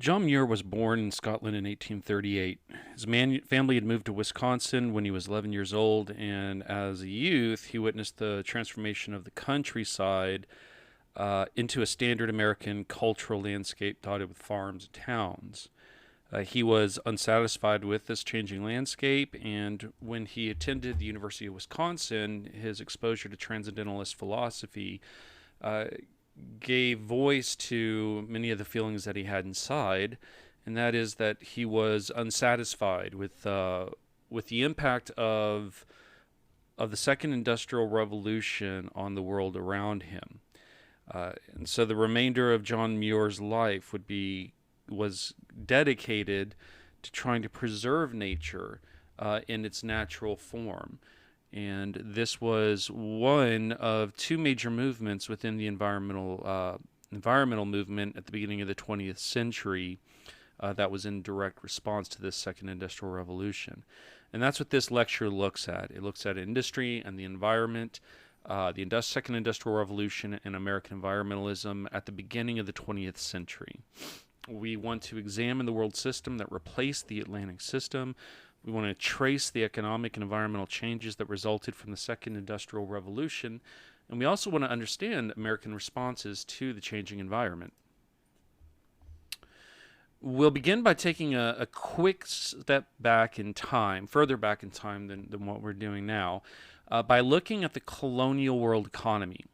John Muir was born in Scotland in 1838. His family had moved to Wisconsin when he was 11 years old, and as a youth, he witnessed the transformation of the countryside into a standard American cultural landscape dotted with farms and towns. He was unsatisfied with this changing landscape, and when he attended the University of Wisconsin, his exposure to transcendentalist philosophy uh, gave voice to many of the feelings that he had inside, and that is that he was unsatisfied with the impact of the second industrial revolution on the world around him. And so the remainder of John Muir's life was dedicated to trying to preserve nature in its natural form. And this was one of two major movements within the environmental movement at the beginning of the 20th century that was in direct response to this second industrial revolution. And that's what this lecture looks at. It looks at industry and the environment, the second industrial revolution and American environmentalism at the beginning of the 20th century. We want to examine the world system that replaced the Atlantic system. We want to trace the economic and environmental changes that resulted from the second industrial revolution. And we also want to understand American responses to the changing environment. We'll begin by taking a quick step back in time, further back in time than what we're doing now, by looking at the colonial world economy.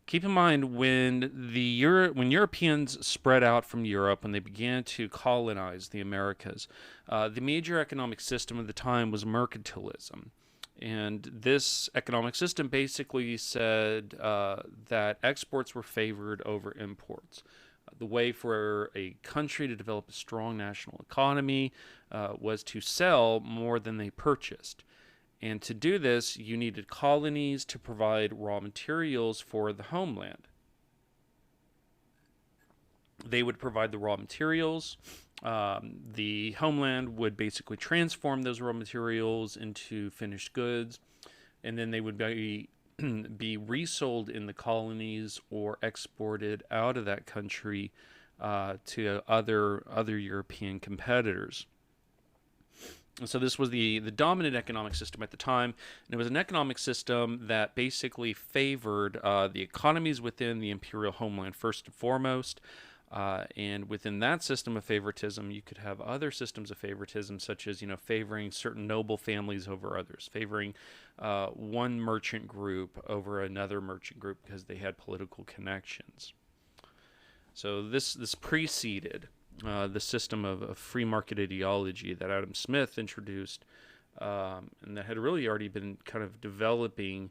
Keep in mind when Europeans spread out from Europe, when they began to colonize the Americas, the major economic system of the time was mercantilism. And this economic system basically said that exports were favored over imports. The way for a country to develop a strong national economy was to sell more than they purchased. And to do this, you needed colonies to provide raw materials for the homeland. They would provide the raw materials. The homeland would basically transform those raw materials into finished goods, and then they would be resold in the colonies or exported out of that country to other European competitors. And so this was the dominant economic system at the time, and it was an economic system that basically favored the economies within the imperial homeland first and foremost. And within that system of favoritism, you could have other systems of favoritism, such as favoring certain noble families over others, favoring one merchant group over another merchant group because they had political connections. So this preceded the system of free market ideology that Adam Smith introduced, and that had really already been kind of developing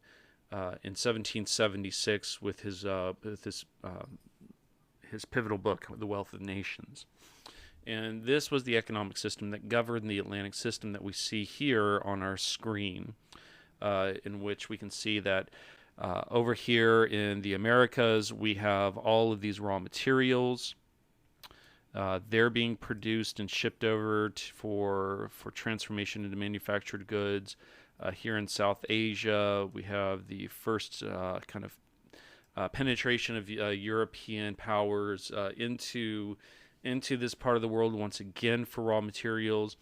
in 1776 with his pivotal book, The Wealth of Nations. And this was the economic system that governed the Atlantic system that we see here on our screen, in which we can see that over here in the Americas, we have all of these raw materials. They're being produced and shipped over for transformation into manufactured goods. Here in South Asia, we have the first kind of penetration of European powers into this part of the world once again for raw materials.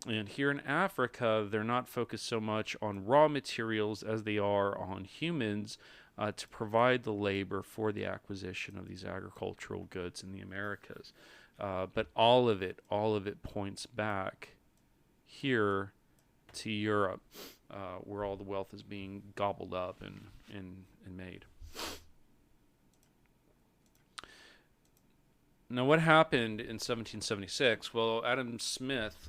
And here in Africa, they're not focused so much on raw materials as they are on humans to provide the labor for the acquisition of these agricultural goods in the Americas. But all of it points back here to Europe, where all the wealth is being gobbled up and made. Now, what happened in 1776? Well, Adam Smith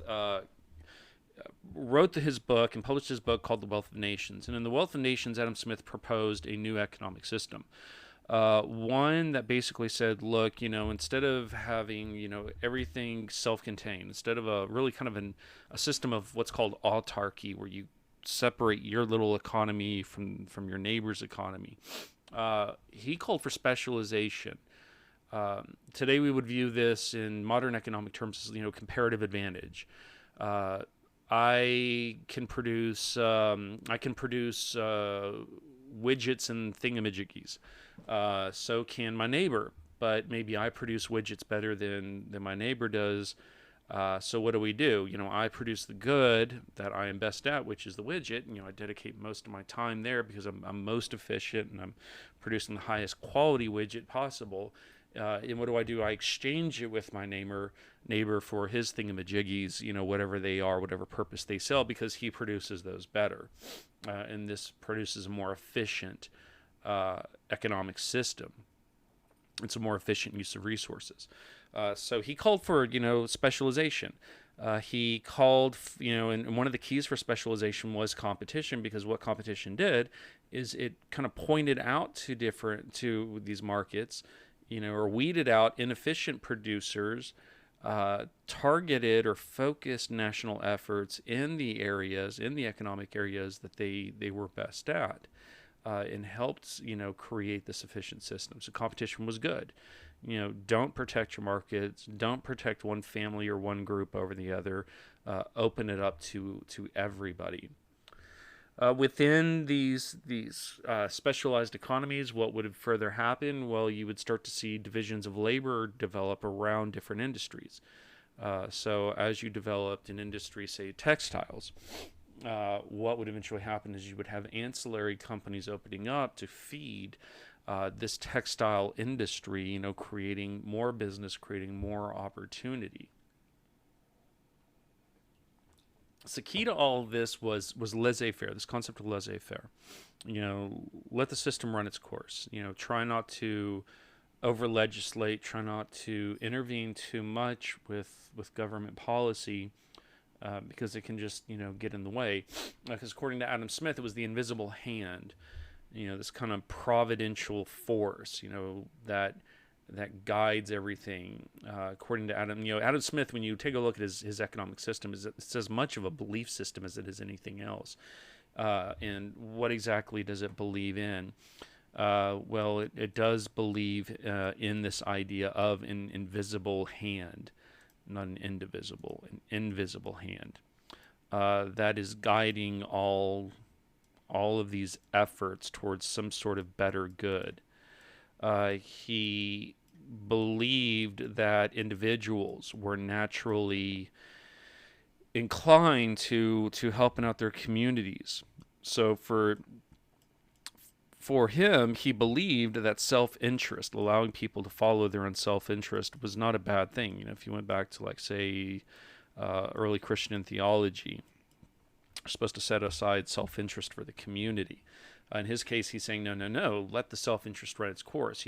wrote his book and published his book called The Wealth of Nations. And in The Wealth of Nations, Adam Smith proposed a new economic system. One that basically said, look, instead of having, everything self-contained, instead of a really kind of a system of what's called autarky, where you separate your little economy from your neighbor's economy, he called for specialization. Today we would view this in modern economic terms as comparative advantage. I can produce widgets and thingamajiggies. So can my neighbor. but maybe I produce widgets better than my neighbor does. So what do we do? I produce the good that I am best at, which is the widget. I dedicate most of my time there because I'm most efficient and I'm producing the highest quality widget possible. And what do? I exchange it with my neighbor for his thingamajiggies, whatever they are, whatever purpose they sell, because he produces those better. And this produces a more efficient economic system. It's a more efficient use of resources. So he called for, specialization. He called, and one of the keys for specialization was competition, because what competition did is it kind of pointed out to these markets, or weeded out inefficient producers, targeted or focused national efforts in the economic areas that they were best at, and helped, create this efficient system. So competition was good. Don't protect your markets. Don't protect one family or one group over the other. Open it up to everybody. Within these specialized economies, what would further happen? Well, you would start to see divisions of labor develop around different industries. So as you developed an industry, say textiles, what would eventually happen is you would have ancillary companies opening up to feed this textile industry, creating more business, creating more opportunity. So key to all of this was laissez-faire, this concept of laissez-faire. Let the system run its course. Try not to over-legislate, try not to intervene too much with government policy, because it can just, get in the way. Because according to Adam Smith, it was the invisible hand, this kind of providential force, that guides everything. According to Adam Smith, when you take a look at his economic system, it's as much of a belief system as it is anything else. And what exactly does it believe in? Well, it does believe in this idea of an invisible hand, not an indivisible, an invisible hand, that is guiding all of these efforts towards some sort of better good. He believed that individuals were naturally inclined to helping out their communities. So for him, he believed that self-interest, allowing people to follow their own self-interest, was not a bad thing. If you went back to, like, say, early Christian theology, you're supposed to set aside self-interest for the community. In his case, he's saying, no, let the self-interest run its course.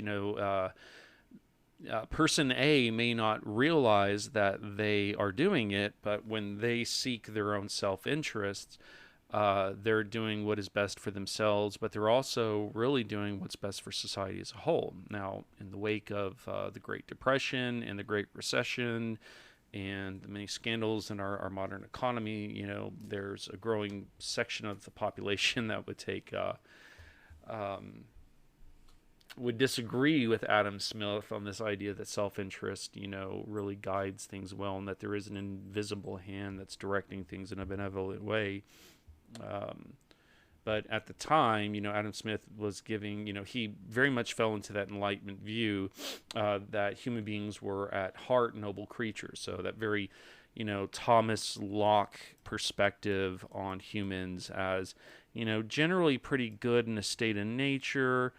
Person A may not realize that they are doing it, but when they seek their own self-interests, they're doing what is best for themselves, but they're also really doing what's best for society as a whole. Now, in the wake of the Great Depression and the Great Recession and the many scandals in our modern economy, there's a growing section of the population that would disagree with Adam Smith on this idea that self-interest, really guides things well, and that there is an invisible hand that's directing things in a benevolent way. But at the time, Adam Smith was giving, he very much fell into that Enlightenment view that human beings were at heart noble creatures. So that very, Thomas Locke perspective on humans as, generally pretty good in a state of nature.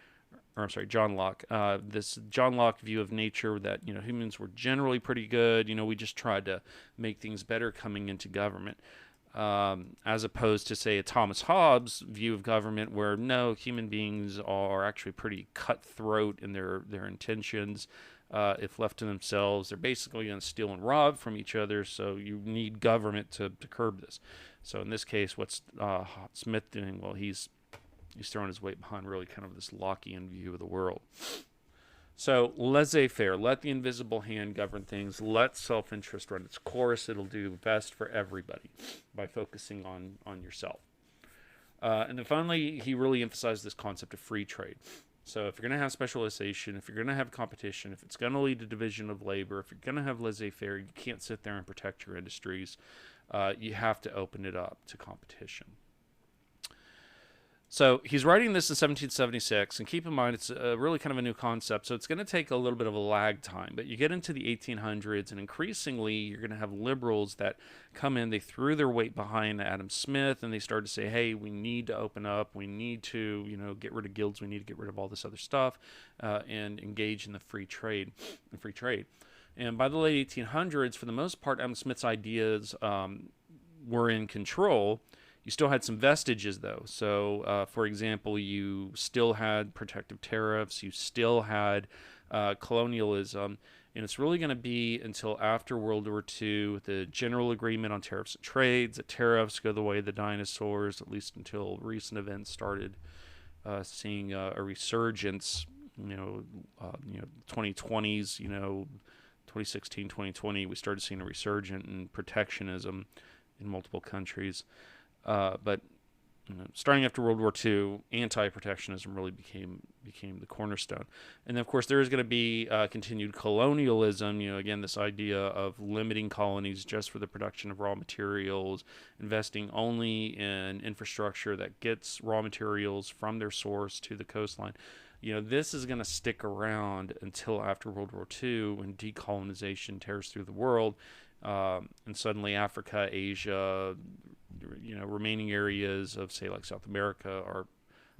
Or I'm sorry, John Locke. This John Locke view of nature that, humans were generally pretty good. We just tried to make things better coming into government. As opposed to, say, a Thomas Hobbes view of government where, no, human beings are actually pretty cutthroat in their intentions. If left to themselves, they're basically going to steal and rob from each other, so you need government to curb this. So in this case, what's Smith doing? Well, he's throwing his weight behind really kind of this Lockean view of the world. So laissez-faire, let the invisible hand govern things, let self-interest run its course. It'll do best for everybody by focusing on yourself. And then finally, he really emphasized this concept of free trade. So if you're going to have specialization, if you're going to have competition, if it's going to lead to division of labor, if you're going to have laissez-faire, you can't sit there and protect your industries. You have to open it up to competition. So he's writing this in 1776, and keep in mind it's really kind of a new concept, so it's going to take a little bit of a lag time. But you get into the 1800s, and increasingly you're going to have liberals that come in. They threw their weight behind Adam Smith, and they started to say, "Hey, we need to open up. We need to, get rid of guilds. We need to get rid of all this other stuff, and engage in the free trade." And by the late 1800s, for the most part, Adam Smith's ideas were in control. You still had some vestiges, though. So, for example, you still had protective tariffs. You still had colonialism. And it's really going to be until after World War II, the general agreement on tariffs and trades, that tariffs go the way of the dinosaurs, at least until recent events started seeing a resurgence. 2020s, 2016, 2020, we started seeing a resurgence in protectionism in multiple countries. But starting after World War II, anti-protectionism really became the cornerstone. And then, of course, there is going to be continued colonialism. Again, this idea of limiting colonies just for the production of raw materials, investing only in infrastructure that gets raw materials from their source to the coastline. This is going to stick around until after World War II, when decolonization tears through the world, and suddenly Africa, Asia, remaining areas of, say, like South America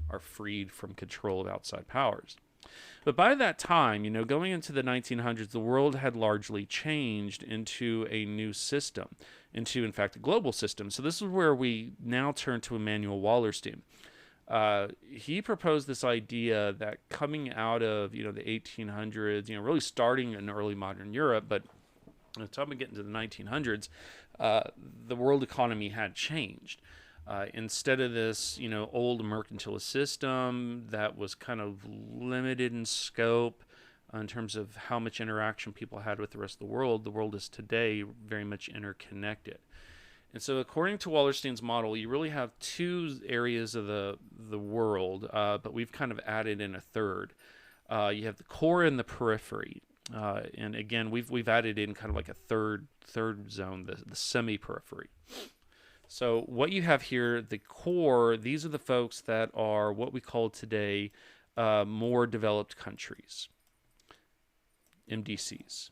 are freed from control of outside powers. But by that time, going into the 1900s, the world had largely changed into a new system, into, in fact, a global system. So this is where we now turn to Emanuel Wallerstein. He proposed this idea that coming out of, the 1800s, really starting in early modern Europe, but by the time we get into the 1900s, the world economy had changed. Instead of this, old mercantilist system that was kind of limited in scope in terms of how much interaction people had with the rest of the world is today very much interconnected. And so according to Wallerstein's model, you really have two areas of the world, but we've kind of added in a third. You have the core and the periphery. And again, we've added in kind of like a third zone, the semi-periphery. So what you have here, the core, these are the folks that are what we call today more developed countries, MDCs.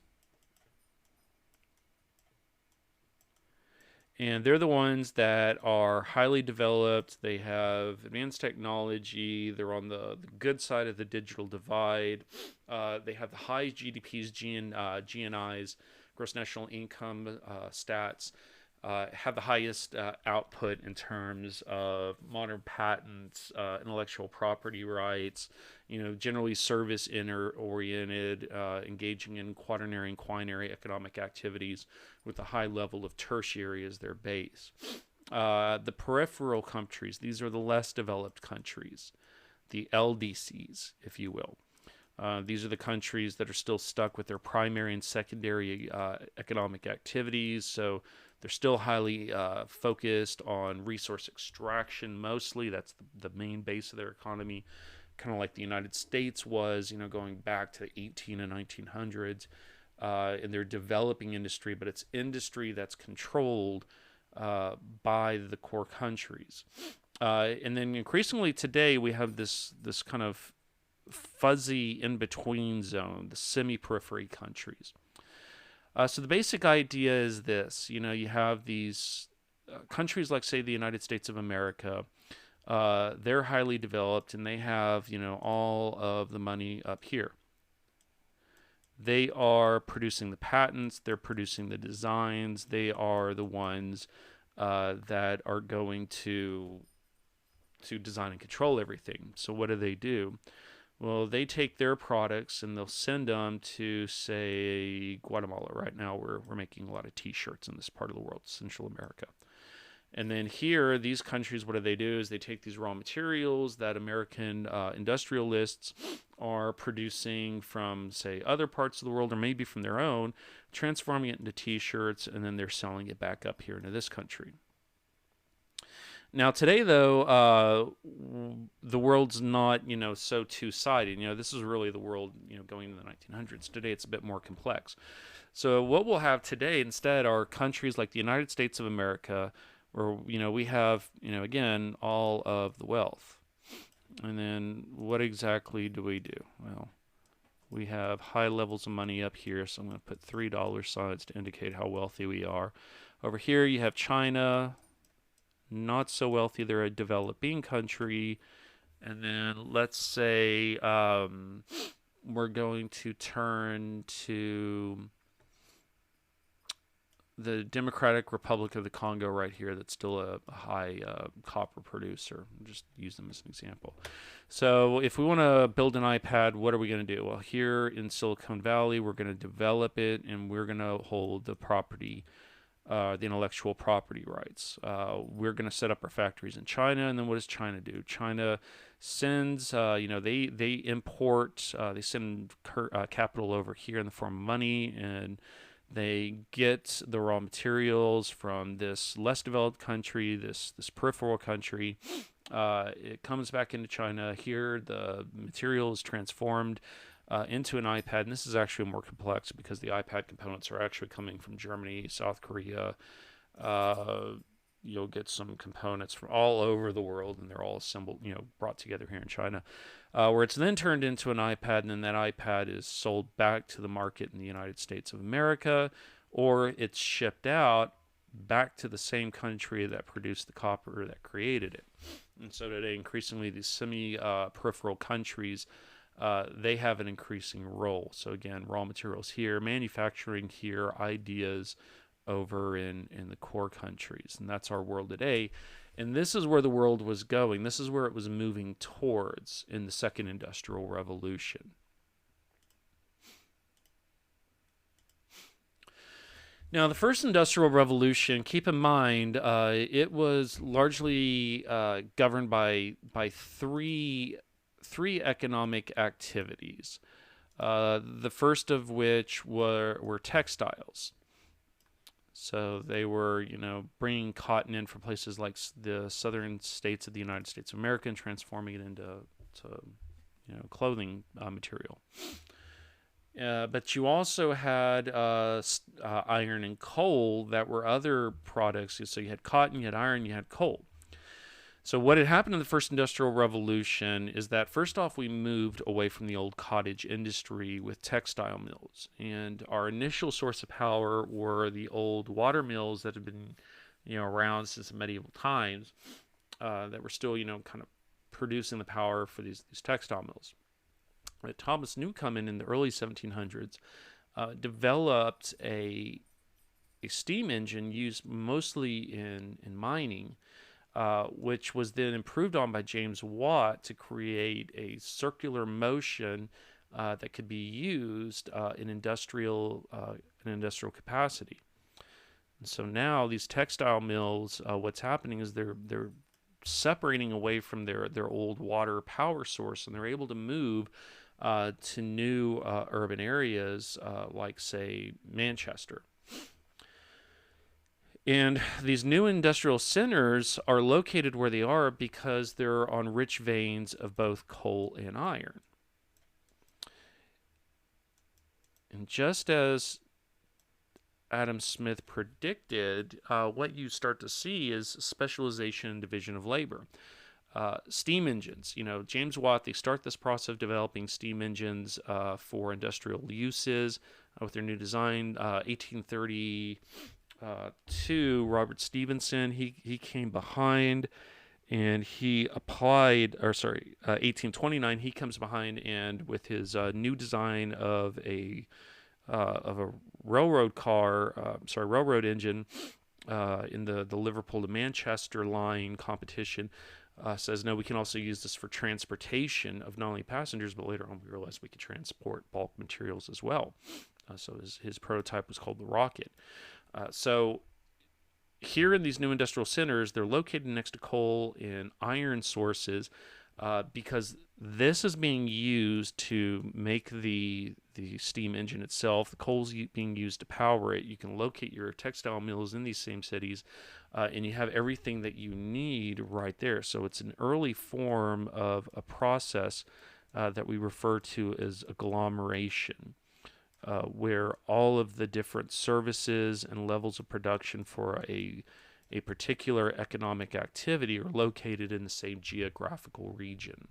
And they're the ones that are highly developed. They have advanced technology. They're on the good side of the digital divide. They have the high GDPs, GNIs, gross national income stats, have the highest output in terms of modern patents, intellectual property rights, generally service-oriented, engaging in quaternary and quinary economic activities with a high level of tertiary as their base. The peripheral countries, these are the less developed countries, the LDCs, if you will. These are the countries that are still stuck with their primary and secondary economic activities, so they're still highly focused on resource extraction mostly. That's the main base of their economy, kind of like the United States was, going back to the 18 and 1900s. In their developing industry, but it's industry that's controlled by the core countries. And then increasingly today, we have this kind of fuzzy in-between zone, the semi-periphery countries. So the basic idea is this, you have these countries like, say, the United States of America. They're highly developed, and they have, all of the money up here. They are producing the patents, they're producing the designs, they are the ones that are going to design and control everything. So what do? Well, they take their products and they'll send them to, say, Guatemala. Right now we're making a lot of T-shirts in this part of the world, Central America. And then here, these countries, what do is they take these raw materials that American industrialists are producing from, say, other parts of the world or maybe from their own, transforming it into T-shirts, and then they're selling it back up here into this country. Now, today, though, the world's not, so two-sided. This is really the world, going into the 1900s. Today, it's a bit more complex. So what we'll have today instead are countries like the United States of America, where, we have, again, all of the wealth. And then what exactly do we do? Well, we have high levels of money up here, so I'm going to put $3 signs to indicate how wealthy we are. Over here you have China, not so wealthy. They're a developing country. And then let's say we're going to turn to the Democratic Republic of the Congo right here. That's still a high copper producer. I'll just use them as an example. So if we want to build an iPad, what are we going to do? Well, here in Silicon Valley, we're going to develop it, and we're going to hold the property, the intellectual property rights. We're going to set up our factories in China, and then what does China do? China sends, they import, they send capital over here in the form of money, and they get the raw materials from this less developed country, this peripheral country. It comes back into China. Here, the material is transformed into an iPad, and this is actually more complex because the iPad components are actually coming from Germany, South Korea. You'll get some components from all over the world, and they're all assembled, brought together here in China, where it's then turned into an iPad, and then that iPad is sold back to the market in the United States of America, or it's shipped out back to the same country that produced the copper that created it. And so today, increasingly, these semi-peripheral countries, they have an increasing role. So again, raw materials here, manufacturing here, ideas over in the core countries. And that's our world today. And this is where the world was going. This is where it was moving towards in the second industrial revolution. Now, the first industrial revolution, keep in mind, it was largely governed by three economic activities. The first of which were textiles. So they were, bringing cotton in from places like the southern states of the United States of America and transforming it into clothing material. But you also had iron and coal that were other products. So you had cotton, you had iron, you had coal. So what had happened in the first industrial revolution is that first off, we moved away from the old cottage industry with textile mills. And our initial source of power were the old water mills that had been, around since medieval times, that were still, kind of producing the power for these textile mills. Thomas Newcomen in the early 1700s developed a steam engine used mostly in mining, which was then improved on by James Watt to create a circular motion that could be used in industrial capacity. And so now these textile mills, what's happening is they're separating away from their old water power source, and they're able to move to new urban areas like, say, Manchester. And these new industrial centers are located where they are because they're on rich veins of both coal and iron. And just as Adam Smith predicted, what you start to see is specialization and division of labor. Steam engines, James Watt, they start this process of developing steam engines for industrial uses with their new design. 1832, Robert Stephenson, he came behind and he applied, 1829, he comes behind and with his new design of a railroad engine in the Liverpool to Manchester line competition, says, no, we can also use this for transportation of not only passengers, but later on we realized we could transport bulk materials as well. So his prototype was called the Rocket. So here in these new industrial centers, they're located next to coal and iron sources because this is being used to make the steam engine itself. The coal's being used to power it. You can locate your textile mills in these same cities, and you have everything that you need right there. So it's an early form of a process that we refer to as agglomeration, where all of the different services and levels of production for a particular economic activity are located in the same geographical region.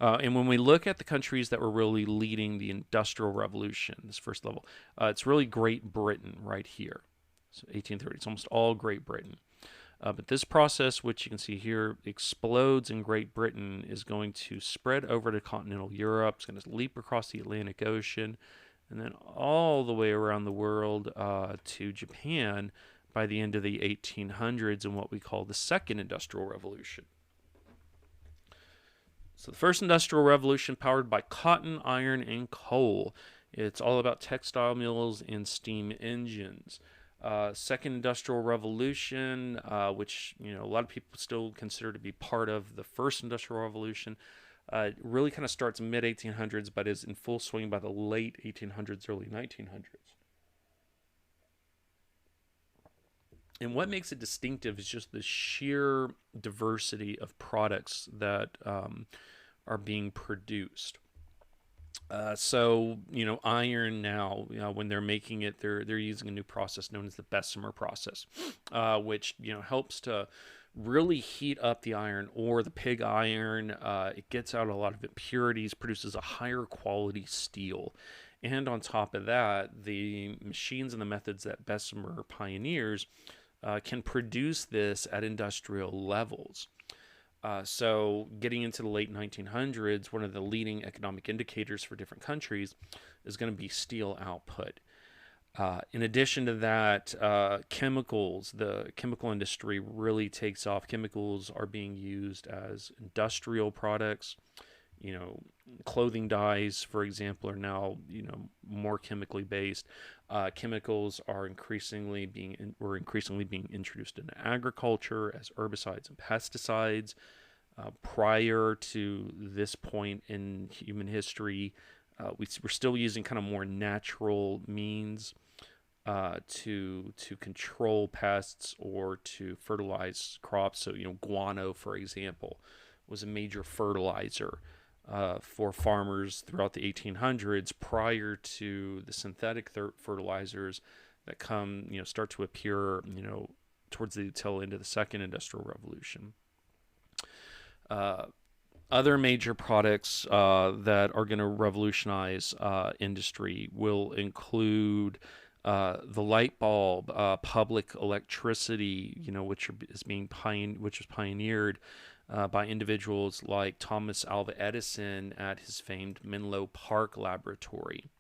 And when we look at the countries that were really leading the Industrial Revolution, this first level, it's really Great Britain right here. So 1830, it's almost all Great Britain. But this process, which you can see here, explodes in Great Britain, is going to spread over to continental Europe. It's going to leap across the Atlantic Ocean, and then all the way around the world to Japan by the end of the 1800s in what we call the Second Industrial Revolution. So the first industrial revolution powered by cotton, iron, and coal. It's all about textile mills and steam engines. Second industrial revolution, which a lot of people still consider to be part of the first industrial revolution, really kind of starts mid 1800s, but is in full swing by the late 1800s, early 1900s. And what makes it distinctive is just the sheer diversity of products that are being produced. So iron now, when they're making it, they're using a new process known as the Bessemer process, which helps to really heat up the iron ore, the pig iron. It gets out a lot of impurities, produces a higher quality steel. And on top of that, the machines and the methods that Bessemer pioneers can produce this at industrial levels. So getting into the late 1900s, one of the leading economic indicators for different countries is going to be steel output. In addition to that, chemicals, the chemical industry really takes off. Chemicals are being used as industrial products. Clothing dyes, for example, are now, more chemically based. Chemicals are increasingly being introduced into agriculture as herbicides and pesticides. Prior to this point in human history, we're still using kind of more natural means to control pests or to fertilize crops. So, guano, for example, was a major fertilizer for farmers throughout the 1800s, prior to the synthetic fertilizers that start to appear, towards the tail end of the Second Industrial Revolution. Other major products that are going to revolutionize industry will include the light bulb, public electricity, which was pioneered by individuals like Thomas Alva Edison at his famed Menlo Park laboratory.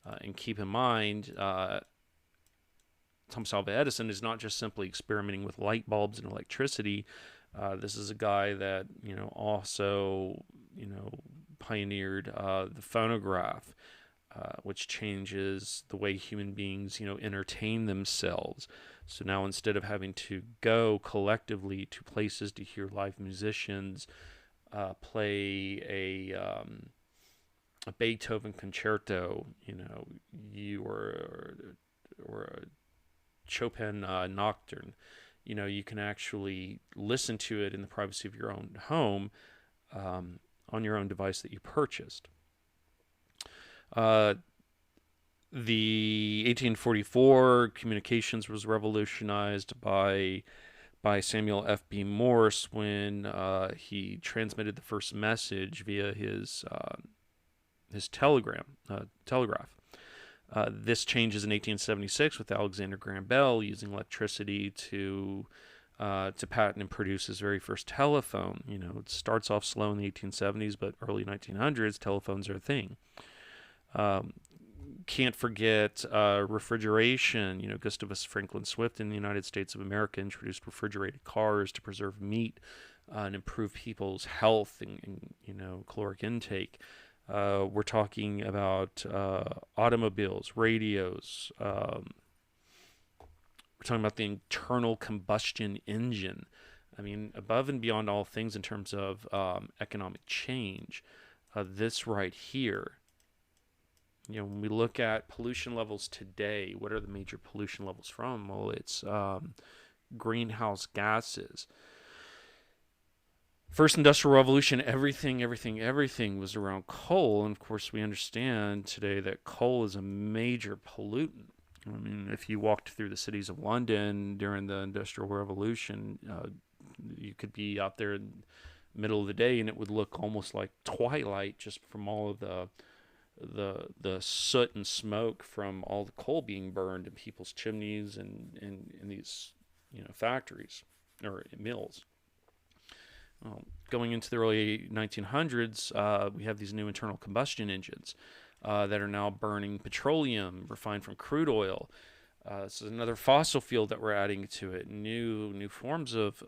And keep in mind, Thomas Alva Edison is not just simply experimenting with light bulbs and electricity. This is a guy that also pioneered the phonograph, which changes the way human beings entertain themselves. So now, instead of having to go collectively to places to hear live musicians play a Beethoven concerto, or a Chopin nocturne, you can actually listen to it in the privacy of your own home on your own device that you purchased. The 1844 communications was revolutionized by Samuel F.B. Morse when he transmitted the first message via his telegraph. This changes in 1876 with Alexander Graham Bell using electricity to patent and produce his very first telephone. It starts off slow in the 1870s, but early 1900s, telephones are a thing. Can't forget refrigeration. Gustavus Franklin Swift in the United States of America introduced refrigerated cars to preserve meat and improve people's health and caloric intake. We're talking about automobiles, radios. We're talking about the internal combustion engine. Above and beyond all things in terms of economic change, this right here. When we look at pollution levels today, what are the major pollution levels from? Well, it's greenhouse gases. First Industrial Revolution, everything was around coal. And of course, we understand today that coal is a major pollutant. If you walked through the cities of London during the Industrial Revolution, you could be out there middle of the day, and it would look almost like twilight just from all of the soot and smoke from all the coal being burned in people's chimneys and in these factories or mills. Going into the early 1900s, we have these new internal combustion engines that are now burning petroleum refined from crude oil. This is another fossil fuel that we're adding to it. New forms of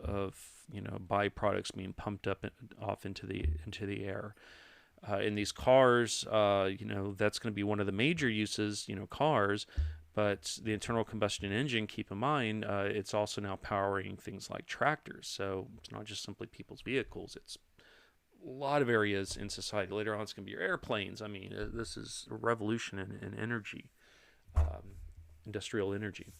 byproducts being pumped up off into the air. In these cars, that's going to be one of the major uses. Cars, but the internal combustion engine, keep in mind, it's also now powering things like tractors. So it's not just simply people's vehicles. It's a lot of areas in society. Later on, it's going to be your airplanes. I mean, this is a revolution in energy, industrial energy.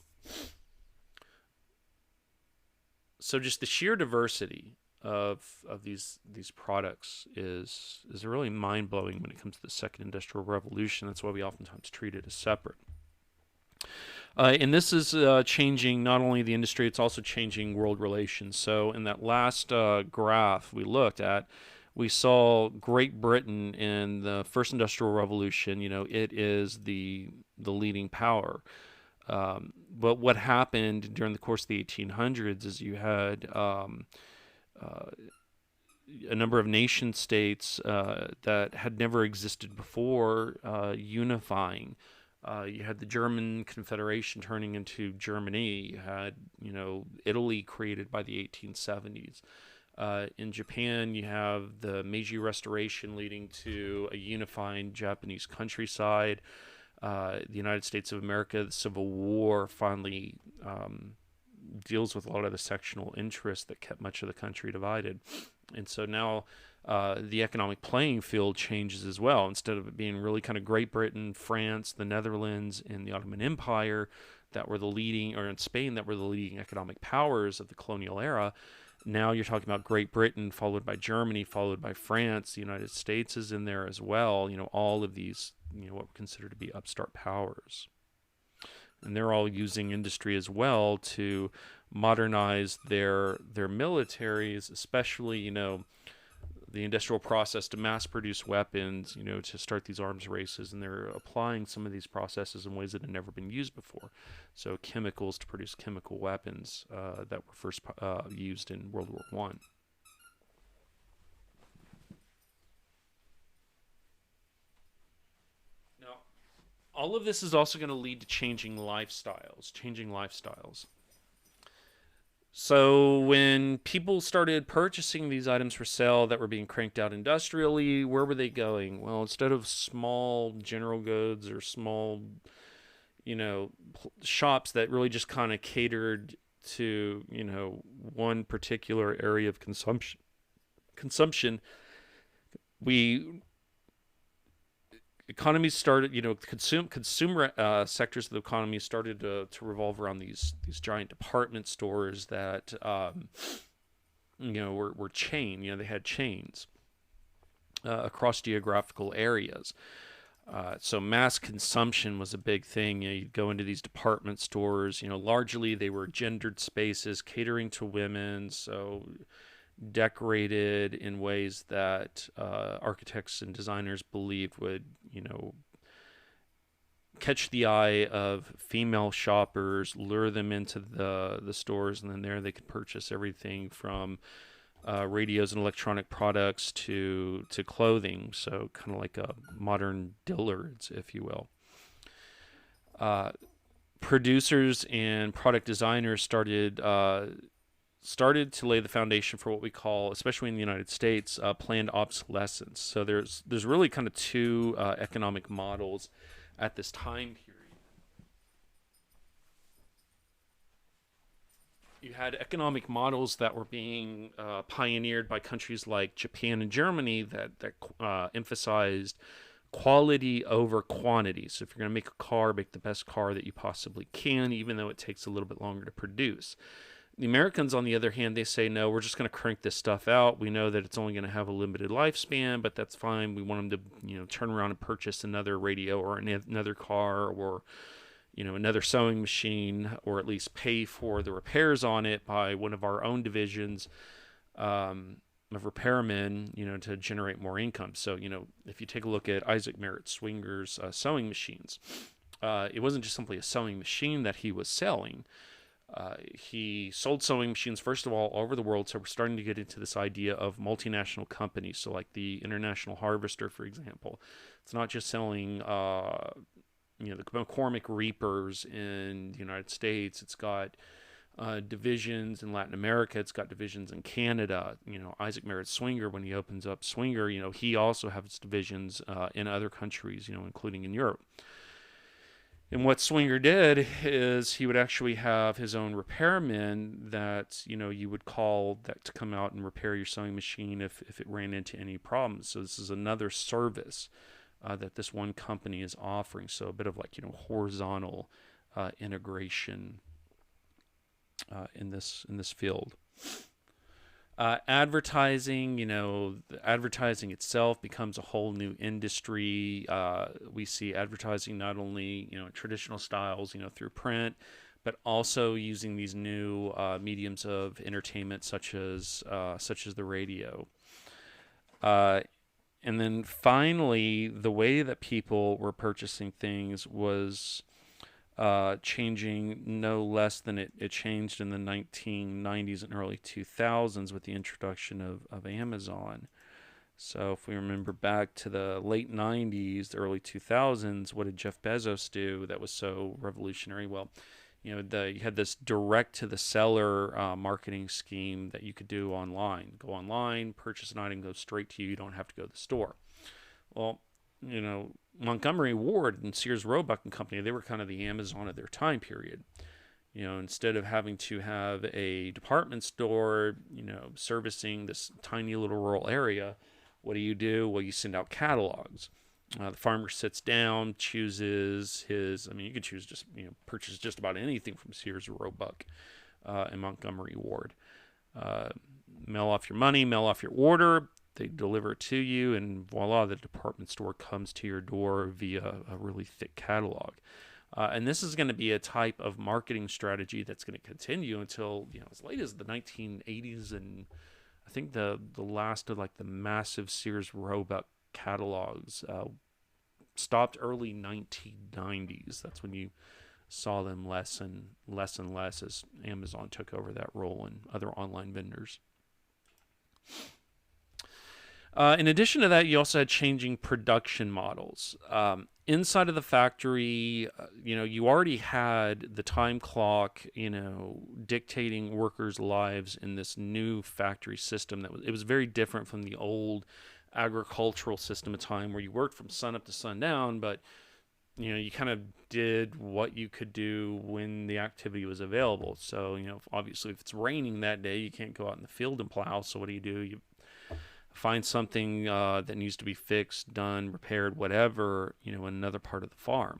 So just the sheer diversity of these products is really mind blowing when it comes to the second industrial revolution. That's why we oftentimes treat it as separate. And this is changing not only the industry, it's also changing world relations. So in that last graph we looked at, we saw Great Britain in the first industrial revolution. It is the leading power. But what happened during the course of the 1800s is you had a number of nation states that had never existed before unifying. You had the German Confederation turning into Germany. You had, Italy created by the 1870s. In Japan, you have the Meiji Restoration leading to a unifying Japanese countryside. The United States of America, the Civil War finally deals with a lot of the sectional interests that kept much of the country divided. And so now the economic playing field changes as well. Instead of it being really kind of Great Britain, France, the Netherlands, and the Ottoman Empire that were the leading, or in Spain that were the leading economic powers of the colonial era, now you're talking about Great Britain, followed by Germany, followed by France. The United States is in there as well. All of these, what we consider to be upstart powers. And they're all using industry as well to modernize their militaries, especially, the industrial process to mass produce weapons, to start these arms races. And they're applying some of these processes in ways that had never been used before. So chemicals to produce chemical weapons that were first used in World War One. Now, all of this is also going to lead to changing lifestyles. So when people started purchasing these items for sale that were being cranked out industrially, where were they going? Well, instead of small general goods or small, shops that really just kind of catered to, one particular area of consumption, we economies started, consumer sectors of the economy started to revolve around these giant department stores that were chain. They had chains across geographical areas. So mass consumption was a big thing. You'd go into these department stores. Largely they were gendered spaces catering to women. So decorated in ways that architects and designers believed would, catch the eye of female shoppers, lure them into the stores, and then there they could purchase everything from radios and electronic products to clothing. So kind of like a modern Dillard's, if you will. Producers and product designers started to lay the foundation for what we call, especially in the United States, planned obsolescence. So there's really kind of two economic models at this time period. You had economic models that were being pioneered by countries like Japan and Germany that emphasized quality over quantity. So if you're going to make a car, make the best car that you possibly can, even though it takes a little bit longer to produce. The Americans, on the other hand, they say, no, we're just going to crank this stuff out. We know that it's only going to have a limited lifespan, but that's fine. We want them to, turn around and purchase another radio or another car or, another sewing machine, or at least pay for the repairs on it by one of our own divisions. repairmen, to generate more income. So, if you take a look at Isaac Merritt Swinger's sewing machines, it wasn't just simply a sewing machine that he was selling. He sold sewing machines, first of all over the world. So we're starting to get into this idea of multinational companies. So like the International Harvester, for example, it's not just selling, the McCormick Reapers in the United States. It's got divisions in Latin America. It's got divisions in Canada. Isaac Merritt Swinger, when he opens up Swinger, he also has divisions in other countries, including in Europe. And what Swinger did is he would actually have his own repairmen that, you would call that to come out and repair your sewing machine if it ran into any problems. So this is another service that this one company is offering. So a bit of like, horizontal integration in this field. Advertising, the advertising itself becomes a whole new industry. We see advertising not only, traditional styles, through print, but also using these new mediums of entertainment, such as the radio. And then finally, the way that people were purchasing things was changing no less than it changed in the 1990s and early 2000s with the introduction of Amazon. So if we remember back to the late 90s, the early 2000s, what did Jeff Bezos do that was so revolutionary? Well, you had this direct to the seller marketing scheme that you could do online. Go online, purchase an item, go straight to you. You don't have to go to the store. Well, Montgomery Ward and Sears Roebuck and Company, they were kind of the Amazon of their time period. Instead of having to have a department store, servicing this tiny little rural area, what do? Well, you send out catalogs. The farmer sits down, chooses you could choose just, purchase just about anything from Sears Roebuck and Montgomery Ward. Mail off your money, mail off your order. They deliver it to you, and voila, the department store comes to your door via a really thick catalog. And this is going to be a type of marketing strategy that's going to continue until, as late as the 1980s, and I think the last of like the massive Sears Roebuck catalogs stopped early 1990s. That's when you saw them less and less as Amazon took over that role and other online vendors. In addition to that, you also had changing production models. Inside of the factory, you already had the time clock, dictating workers' lives in this new factory system. It was very different from the old agricultural system of time where you worked from sun up to sundown, but you kind of did what you could do when the activity was available. So, obviously if it's raining that day, you can't go out in the field and plow. So what do? You find something that needs to be fixed, done, repaired, whatever, in another part of the farm.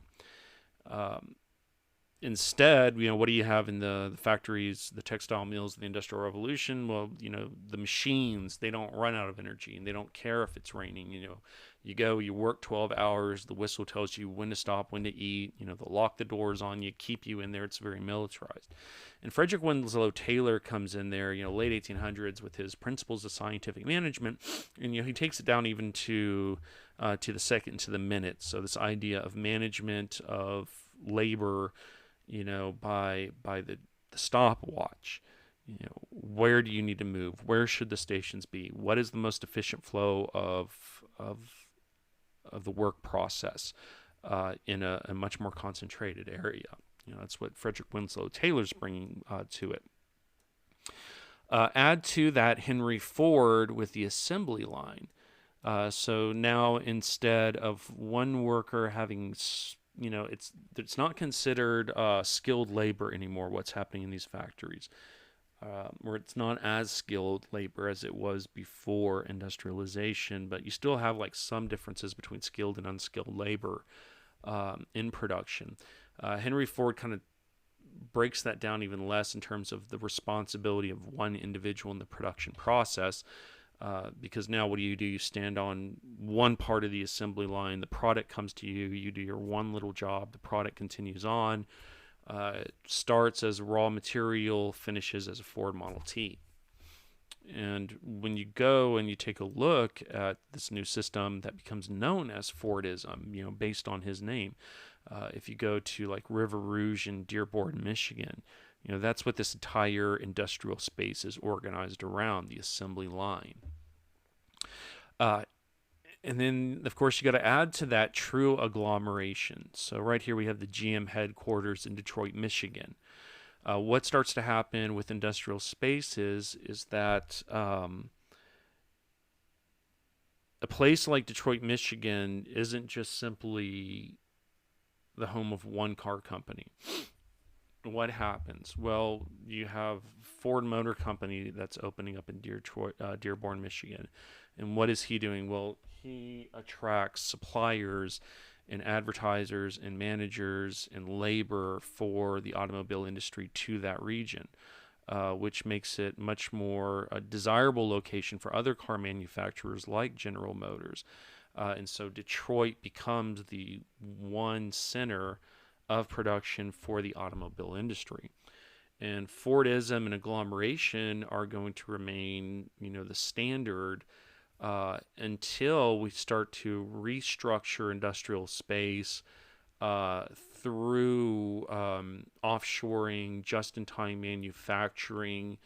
Instead, what do you have in the factories, the textile mills, the Industrial Revolution? Well, the machines, they don't run out of energy, and they don't care if it's raining. You go, you work 12 hours, the whistle tells you when to stop, when to eat, they'll lock the doors on you, keep you in there. It's very militarized. And Frederick Winslow Taylor comes in there, late 1800s with his Principles of Scientific Management, and he takes it down even to the second, to the minute. So this idea of management of labor, by the stopwatch. Where do you need to move? Where should the stations be? What is the most efficient flow of the work process in a much more concentrated area? That's what Frederick Winslow Taylor's bringing to it. Add to that Henry Ford with the assembly line. So now instead of one worker having, it's not considered skilled labor anymore, what's happening in these factories. Where it's not as skilled labor as it was before industrialization, but you still have like some differences between skilled and unskilled labor in production. Henry Ford kind of breaks that down even less in terms of the responsibility of one individual in the production process, because now what do? You stand on one part of the assembly line, the product comes to you, you do your one little job, the product continues on, starts as raw material, finishes as a Ford Model T. And when you go and you take a look at this new system that becomes known as Fordism, based on his name, if you go to like River Rouge in Dearborn, Michigan, that's what this entire industrial space is organized around, the assembly line. Uh, and then, of course, you got to add to that true agglomeration. So right here we have the GM headquarters in Detroit, Michigan. What starts to happen with industrial spaces is that a place like Detroit, Michigan isn't just simply the home of one car company. What happens? Well, you have Ford Motor Company that's opening up in Dearborn, Michigan. And what is he doing? Well, he attracts suppliers and advertisers and managers and labor for the automobile industry to that region, which makes it much more a desirable location for other car manufacturers like General Motors. And so Detroit becomes the one center of production for the automobile industry. And Fordism and agglomeration are going to remain, the standard until we start to restructure industrial space through offshoring, just-in-time manufacturing,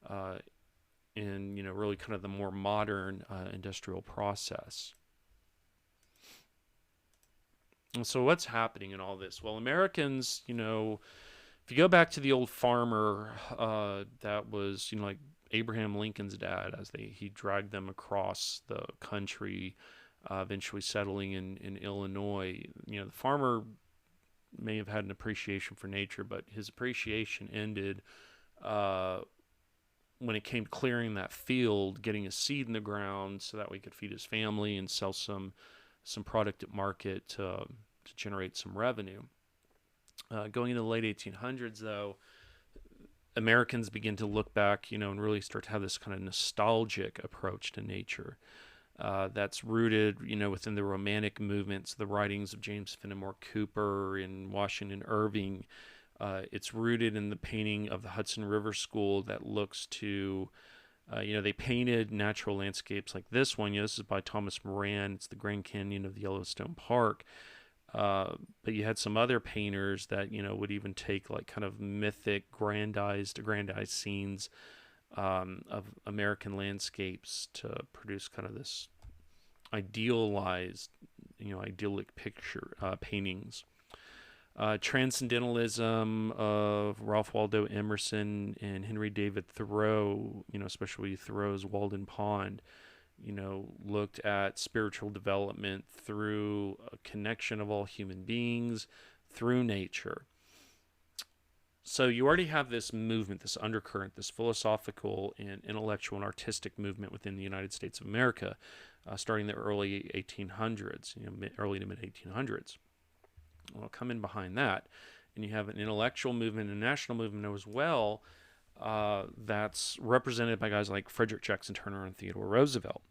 and really kind of the more modern industrial process. And so what's happening in all this? Well, Americans, if you go back to the old farmer that was, like Abraham Lincoln's dad, as he dragged them across the country, eventually settling in Illinois. The farmer may have had an appreciation for nature, but his appreciation ended when it came to clearing that field, getting a seed in the ground so that we could feed his family and sell some product at market to generate some revenue. Going into the late 1800s, though, Americans begin to look back, and really start to have this kind of nostalgic approach to nature. That's rooted, within the Romantic movements, the writings of James Fenimore Cooper and Washington Irving. It's rooted in the painting of the Hudson River School that looks to, they painted natural landscapes like this one. This is by Thomas Moran. It's the Grand Canyon of the Yellowstone Park. But you had some other painters that, would even take like kind of mythic, aggrandized scenes of American landscapes to produce kind of this idealized, idyllic picture paintings. Transcendentalism of Ralph Waldo Emerson and Henry David Thoreau, especially Thoreau's Walden Pond, looked at spiritual development through a connection of all human beings through nature. So you already have this movement, this undercurrent, this philosophical and intellectual and artistic movement within the United States of America, starting in the early 1800s, early to mid 1800s. Well, come in behind that, and you have an intellectual movement and a national movement as well that's represented by guys like Frederick Jackson Turner and Theodore Roosevelt.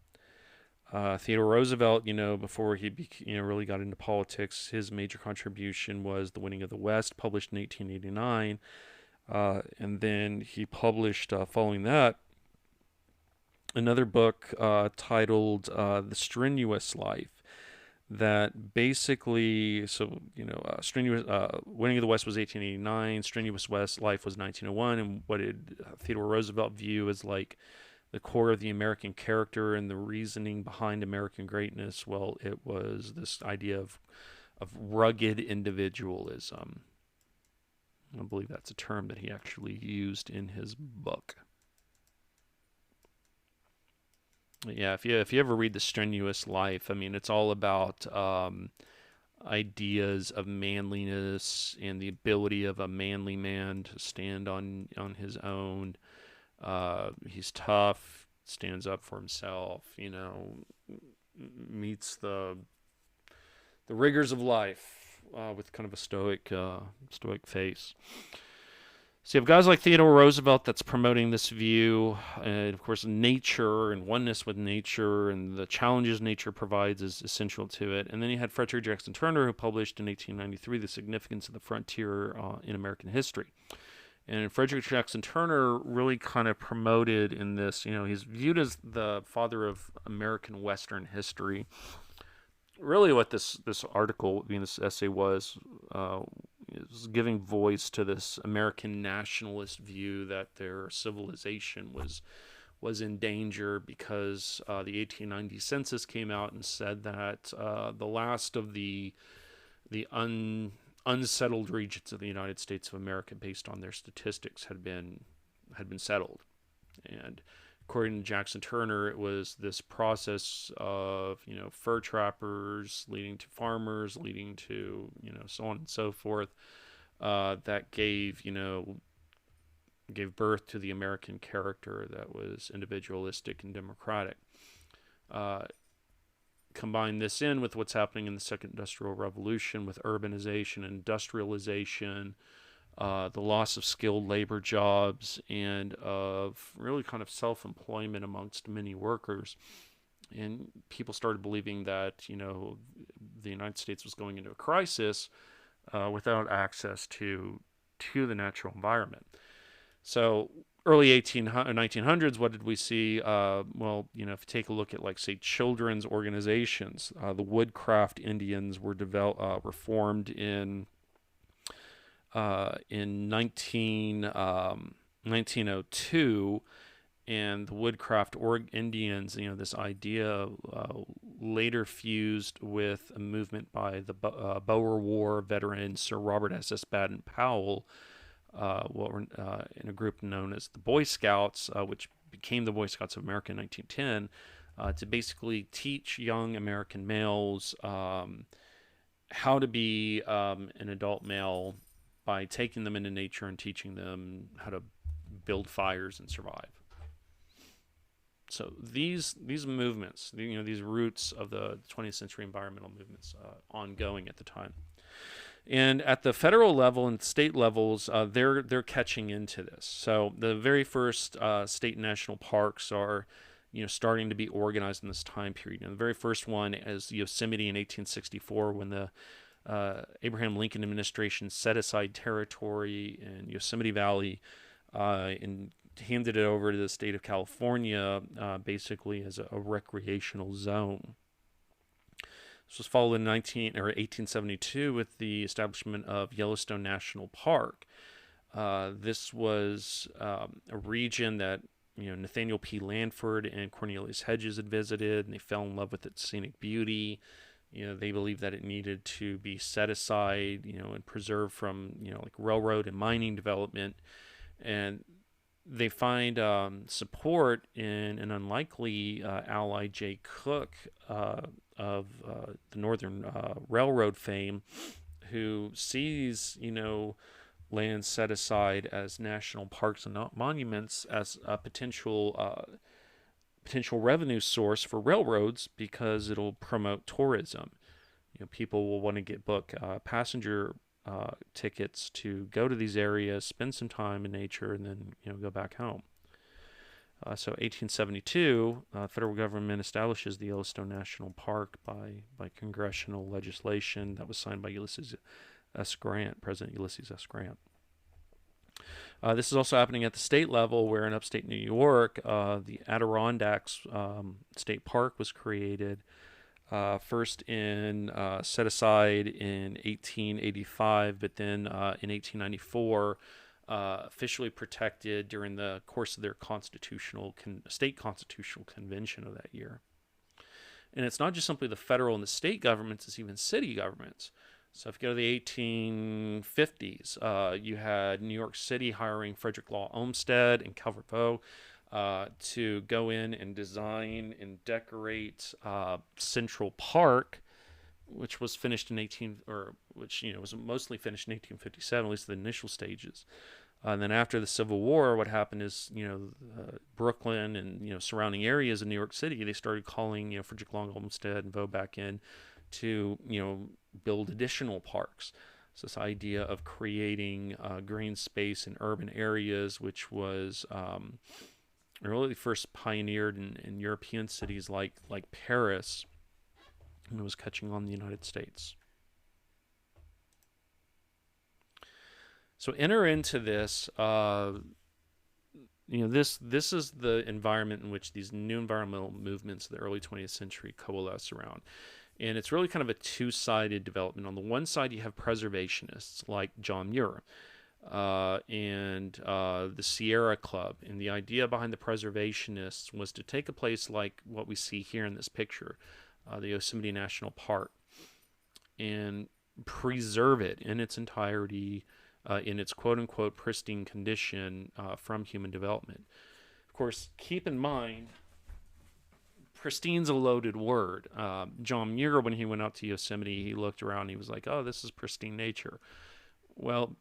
Theodore Roosevelt, before he really got into politics, his major contribution was The Winning of the West, published in 1889. And then he published, following that, another book titled The Strenuous Life, that basically, Winning of the West was 1889, Strenuous West Life was 1901, and what did Theodore Roosevelt view as like the core of the American character and the reasoning behind American greatness? Well, it was this idea of rugged individualism. I believe that's a term that he actually used in his book. Yeah, if you ever read The Strenuous Life, it's all about ideas of manliness and the ability of a manly man to stand on his own. He's tough, stands up for himself, meets the rigors of life with kind of a stoic face. So you have guys like Theodore Roosevelt that's promoting this view, and of course nature and oneness with nature and the challenges nature provides is essential to it. And then you had Frederick Jackson Turner, who published in 1893 The Significance of the Frontier in American History. And Frederick Jackson Turner really kind of promoted in this, he's viewed as the father of American Western history. Really, what this article, this essay uh, is giving voice to this American nationalist view that their civilization was in danger because the 1890 census came out and said that the last of the unsettled regions of the United States of America, based on their statistics, had been settled. And according to Jackson Turner, it was this process of fur trappers leading to farmers, leading to so on and so forth, that gave birth to the American character that was individualistic and democratic. Uh, Combine this in with what's happening in the Second Industrial Revolution with urbanization, industrialization, the loss of skilled labor jobs, and of really kind of self-employment amongst many workers. And people started believing that, the United States was going into a crisis without access to the natural environment. So early 1900s, what did we see? Well, if you take a look at, like, say, children's organizations, the Woodcraft Indians were formed in 1902, and the Woodcraft Indians, this idea later fused with a movement by the Boer War veteran Sir Robert S.S. Baden-Powell, in a group known as the Boy Scouts, which became the Boy Scouts of America in 1910, to basically teach young American males how to be an adult male by taking them into nature and teaching them how to build fires and survive. So these movements, these roots of the 20th century environmental movements, ongoing at the time. And at the federal level and state levels, they're catching into this. So the very first state and national parks are, starting to be organized in this time period. And the very first one is Yosemite in 1864, when the Abraham Lincoln administration set aside territory in Yosemite Valley and handed it over to the state of California, basically as a recreational zone. This was followed in 1872 with the establishment of Yellowstone National Park. This was a region that Nathaniel P. Lanford and Cornelius Hedges had visited, and they fell in love with its scenic beauty. They believed that it needed to be set aside, and preserved from like railroad and mining development, and they find support in an unlikely ally, Jay Cooke, of the Northern Railroad fame, who sees, land set aside as national parks and monuments as a potential revenue source for railroads, because it'll promote tourism. People will want to book passenger tickets to go to these areas, spend some time in nature, and then go back home. So 1872, federal government establishes the Yellowstone National Park by congressional legislation that was signed by Ulysses S. Grant, President Ulysses S. Grant. This is also happening at the state level, where in upstate New York, the Adirondacks State Park was created. First set aside in 1885, but then in 1894, officially protected during the course of their state constitutional convention of that year. And it's not just simply the federal and the state governments, it's even city governments. So if you go to the 1850s, you had New York City hiring Frederick Law Olmsted and Calvert Vaux to go in and design and decorate Central Park, which was finished in was mostly finished in 1857, at least the initial stages. And then after the Civil War, what happened is, Brooklyn and surrounding areas of New York City, they started calling Frederick Law Olmsted and Vaux back in to build additional parks. So this idea of creating green space in urban areas, which was really first pioneered in European cities like Paris, and it was catching on in the United States. So enter into this. This is the environment in which these new environmental movements of the early 20th century coalesce around. And it's really kind of a two-sided development. On the one side, you have preservationists like John Muir and the Sierra Club. And the idea behind the preservationists was to take a place like what we see here in this picture, the Yosemite National Park, and preserve it in its entirety, in its quote-unquote pristine condition from human development. Of course, keep in mind, pristine's a loaded word. John Muir, when he went out to Yosemite, he looked around and he was like, oh, this is pristine nature. Well,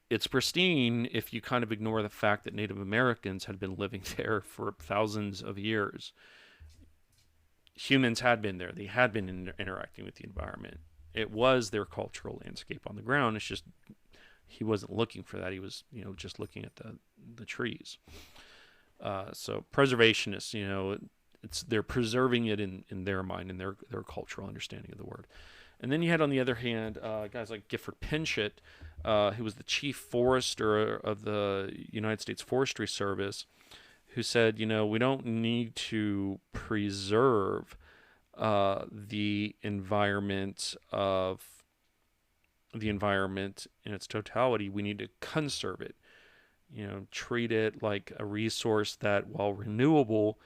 it's pristine if you kind of ignore the fact that Native Americans had been living there for thousands of years. Humans had been there. They had been interacting with the environment. It was their cultural landscape on the ground. It's just he wasn't looking for that. He was, just looking at the trees. So preservationists, they're preserving it in their mind, in their cultural understanding of the word. And then you had, on the other hand, guys like Gifford Pinchot, who was the chief forester of the United States Forestry Service, who said, we don't need to preserve the environment in its totality. We need to conserve it. Treat it like a resource that, while renewable,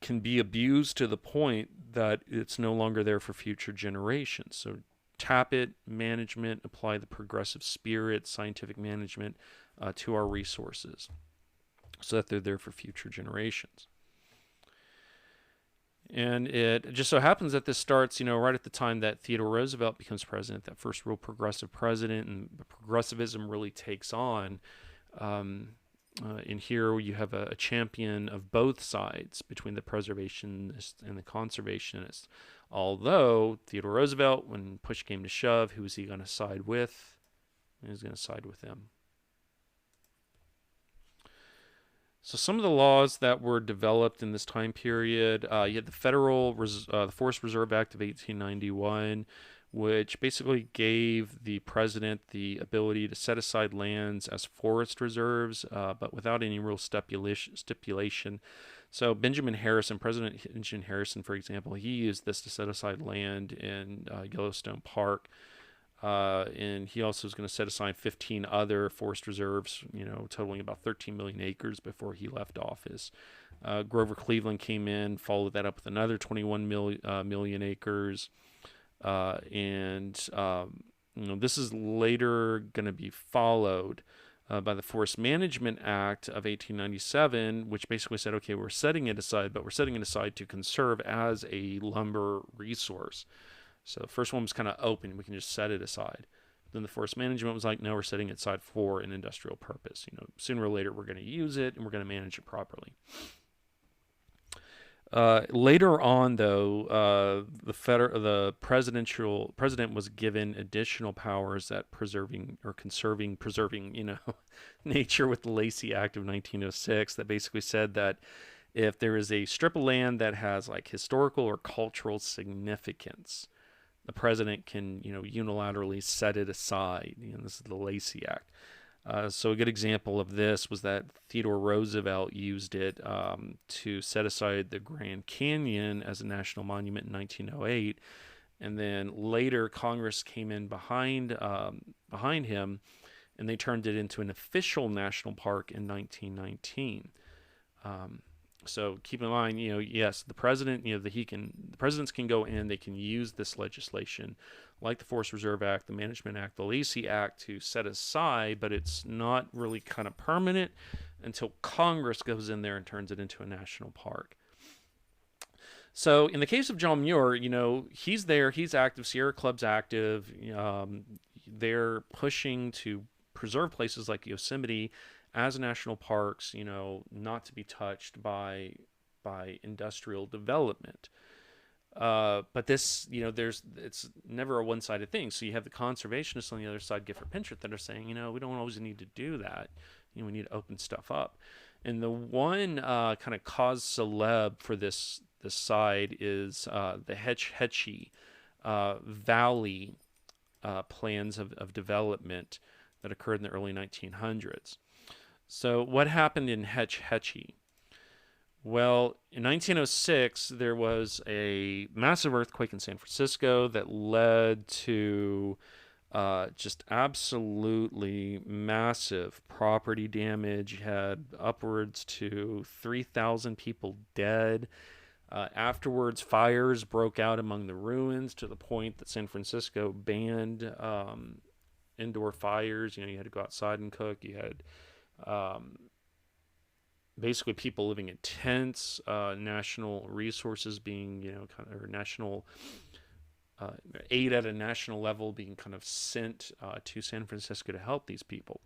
can be abused to the point that it's no longer there for future generations. So tap it, management, apply the progressive spirit, scientific management to our resources so that they're there for future generations. And it just so happens that this starts, right at the time that Theodore Roosevelt becomes president, that first real progressive president, and progressivism really takes on. In here, you have a champion of both sides between the preservationists and the conservationists. Although Theodore Roosevelt, when push came to shove, who was he going to side with? He was going to side with them. So some of the laws that were developed in this time period, you had the Forest Reserve Act of 1891, which basically gave the president the ability to set aside lands as forest reserves, but without any real stipulation. So President Benjamin Harrison, for example, he used this to set aside land in Yellowstone Park. And he also was going to set aside 15 other forest reserves, totaling about 13 million acres before he left office. Grover Cleveland came in, followed that up with another 21 million acres. This is later going to be followed by the Forest Management Act of 1897, which basically said, okay, we're setting it aside, but we're setting it aside to conserve as a lumber resource. So the first one was kind of open. We can just set it aside. Then the forest management was like, no, we're setting it aside for an industrial purpose. Sooner or later, we're going to use it and we're going to manage it properly. Later on, though, the president was given additional powers at preserving nature with the Lacey Act of 1906, that basically said that if there is a strip of land that has like historical or cultural significance, the president can, unilaterally set it aside. This is the Lacey Act. So a good example of this was that Theodore Roosevelt used it to set aside the Grand Canyon as a national monument in 1908, and then later Congress came in behind him, and they turned it into an official national park in 1919. So keep in mind, yes, the president, the presidents can go in, they can use this legislation, like the Forest Reserve Act, the Management Act, the Lacey Act, to set aside, but it's not really kind of permanent until Congress goes in there and turns it into a national park. So in the case of John Muir, he's there, he's active, Sierra Club's active, they're pushing to preserve places like Yosemite as national parks, not to be touched by industrial development. But this, it's never a one-sided thing. So you have the conservationists on the other side, Gifford Pinchot, that are saying, we don't always need to do that. We need to open stuff up. And the one kind of cause celeb for this side is the Hetch Hetchy Valley plans of development that occurred in the early 1900s. So, what happened in Hetch Hetchy? Well, in 1906, there was a massive earthquake in San Francisco that led to just absolutely massive property damage. You had upwards to 3,000 people dead. Afterwards, fires broke out among the ruins to the point that San Francisco banned indoor fires. You had to go outside and cook. You had basically people living in tents, national resources being, or national aid at a national level being kind of sent to San Francisco to help these people.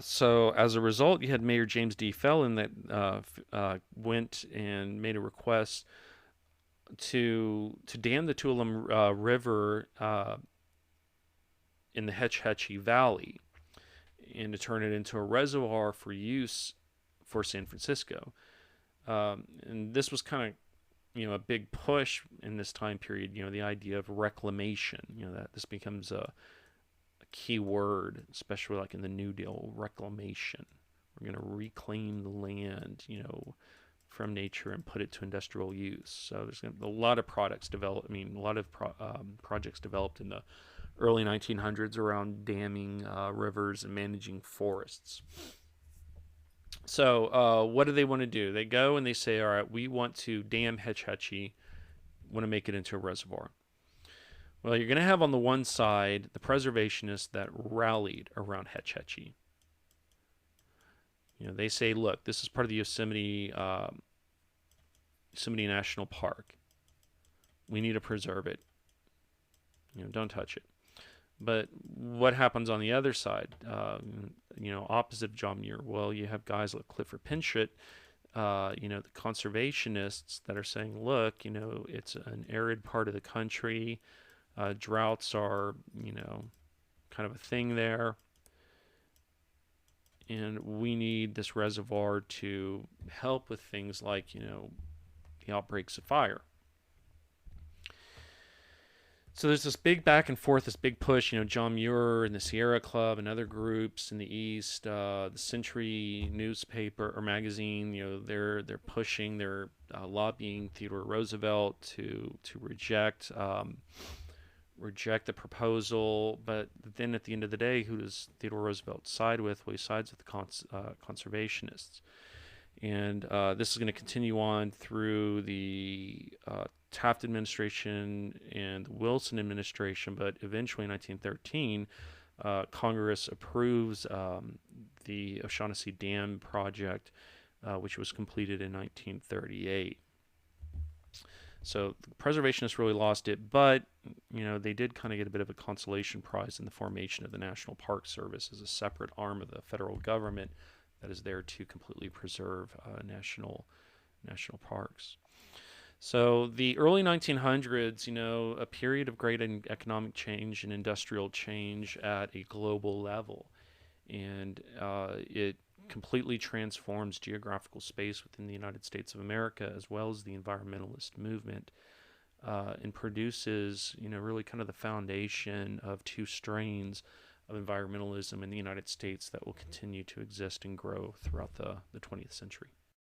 So as a result, you had Mayor James D. Phelan that went and made a request to dam the Tuolumne River in the Hetch Hetchy Valley and to turn it into a reservoir for use for San Francisco. And this was kind of a big push in this time period, the idea of reclamation, that this becomes a key word, especially like in the New Deal, reclamation. We're going to reclaim the land, from nature and put it to industrial use. So there's going to be a lot of projects developed in the early 1900s around damming rivers and managing forests. So what do they want to do? They go and they say, all right, we want to dam Hetch Hetchy, want to make it into a reservoir. Well, you're going to have on the one side the preservationists that rallied around Hetch Hetchy. They say, look, this is part of the Yosemite National Park. We need to preserve it. Don't touch it. But what happens on the other side? Opposite of John Muir? Well, you have guys like Clifford Pinchot, the conservationists that are saying, look, it's an arid part of the country. Droughts are, kind of a thing there. And we need this reservoir to help with things like, the outbreaks of fire. So there's this big back and forth, this big push, John Muir and the Sierra Club and other groups in the East, the Century newspaper or magazine, they're pushing, they're lobbying Theodore Roosevelt to reject the proposal. But then at the end of the day, who does Theodore Roosevelt side with? Well, he sides with the conservationists. And this is going to continue on through the Taft administration and the Wilson administration, but eventually in 1913, Congress approves the O'Shaughnessy Dam project, which was completed in 1938. So the preservationists really lost it, but they did kind of get a bit of a consolation prize in the formation of the National Park Service as a separate arm of the federal government that is there to completely preserve national parks. So the early 1900s, a period of great economic change and industrial change at a global level, and it completely transforms geographical space within the United States of America as well as the environmentalist movement, and produces, really kind of the foundation of two strains of environmentalism in the United States that will continue to exist and grow throughout the 20th century.